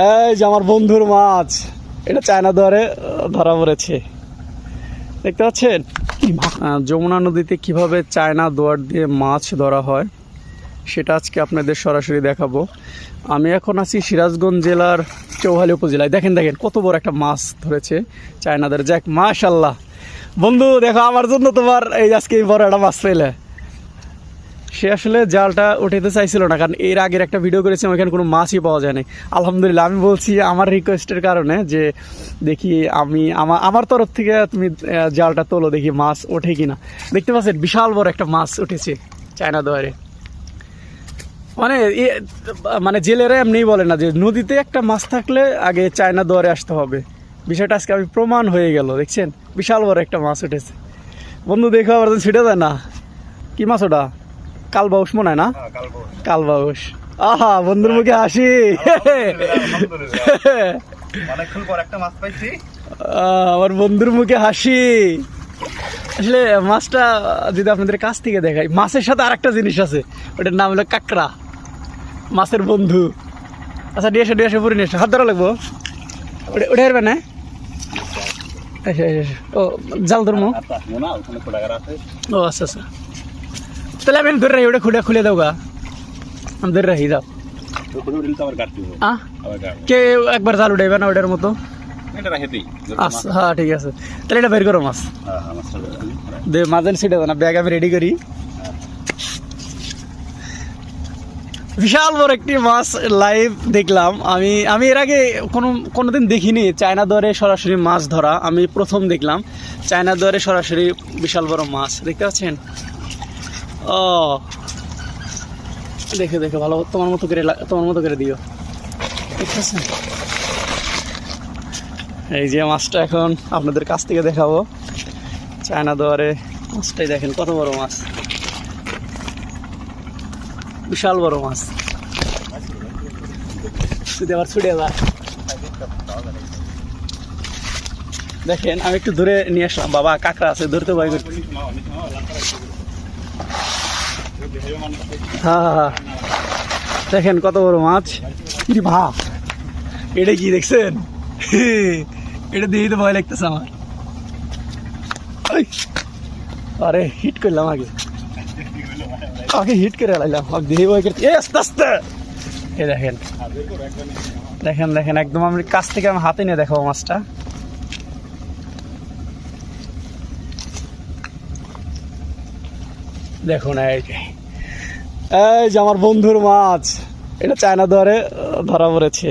এই যে আমার বন্ধুর মাছ, এটা চায়না দুয়ারে ধরা পড়েছে, দেখতে পাচ্ছেন। যমুনা নদীতে কিভাবে চায়না দুয়ার দিয়ে মাছ ধরা হয় সেটা আজকে আপনাদের সরাসরি দেখাবো। আমি এখন আছি সিরাজগঞ্জ জেলার চৌহালি উপজেলায়। দেখেন দেখেন কত বড় একটা মাছ ধরেছে চায়না দুয়ারে। যাক, মাশাল্লাহ বন্ধু, দেখো আমার জন্য তোমার এই আজকে এই বড় একটা মাছ পেলে। সে আসলে জালটা উঠাতে চাইছিল না, কারণ এর আগের একটা ভিডিও করেছিলাম ওইখানে কোনো মাছই পাওয়া যায়নি। আলহামদুলিল্লাহ, আমি বলছি আমার রিকোয়েস্টের কারণে যে দেখি আমি আমার তরফ থেকে তুমি জালটা তোলো, দেখি মাছ ওঠে কিনা। দেখতে পাচ্ছেন বিশাল বড় একটা মাছ উঠেছে চায়না দুয়ারে। মানে জেলেরা এমনিই বলে না যে নদীতে একটা মাছ থাকলে আগে চায়না দুয়ারে আসতে হবে। বিষয়টা আজকে আমি প্রমাণ হয়ে গেল। দেখছেন বিশাল বড় একটা মাছ উঠেছে বন্ধু, দেখো আবার ছিটে যায় না। কি মাছ ওটা? কালবাউস মনে হয় না? কালবাউস। আহা, বন্ধুর মুখে হাসি। আমার বন্ধুর মুখে হাসি। আসলে মাছটা যদি আপনাদের কাছ থেকে দেখাই, মাছের সাথে আরেকটা জিনিস আছে, ওটার নাম হলো কাঁকড়া, মাছের বন্ধু। আচ্ছা নিয়ে এসে পুরি নিয়ে এসে হাত ধরা লাগবো, ওটা হারবে না। ও জাল ধরবো। ও আচ্ছা আচ্ছা, তাহলে আমি ধরে রাখি, ওটা খুলে দাও গা, আমি ধরে রাখি। যাও কে একবার জাল উঠাইবে না ওটার মতো? আচ্ছা হ্যাঁ ঠিক আছে, তাহলে এটা বের করো মাছ। দে মাঝে সেটা না, ব্যাগ আমি রেডি করি। বিশাল বড় একটি মাছ লাইভ দেখলাম আমি এর আগে কোনোদিন দেখিনি চায়না দুয়ারে সরাসরি মাছ ধরা। আমি প্রথম দেখলাম চায়না দুয়ারে সরাসরি বিশাল বড় মাছ। দেখতে পাচ্ছেন? ও দেখে দেখে ভালো, তোমার মতো করে দিও। ঠিক আছে, এই যে মাছটা এখন আপনাদের কাছ থেকে দেখাবো। চায়না দুয়ারে মাছটাই দেখেন কত বড় মাছ, বিশাল বড় মাছ। আবার ছুটে যা, দেখেন আমি একটু ধরে নিয়ে আসলাম। বাবা কাঁকড়া আছে, ধরতে ভয় করছি। হ্যাঁ হ্যাঁ হ্যাঁ, দেখেন কত বড় মাছ। কি ভা, এটা কি দেখছেন? এটা দিয়েই তো ভয় লাগতেছে আমার। আরে হিট করলাম আগে হিট করে লাইলাম, দিয়ে ভয় করছি। আস্তে আস্তে এ দেখেন দেখেন দেখেন, একদম আমি কাছ থেকে আমি হাতে নিয়ে দেখাবো মাছটা। দেখুন এই যে আমার বন্ধুর মাছ, এটা চায়না দুয়ারে ধরা পড়েছে।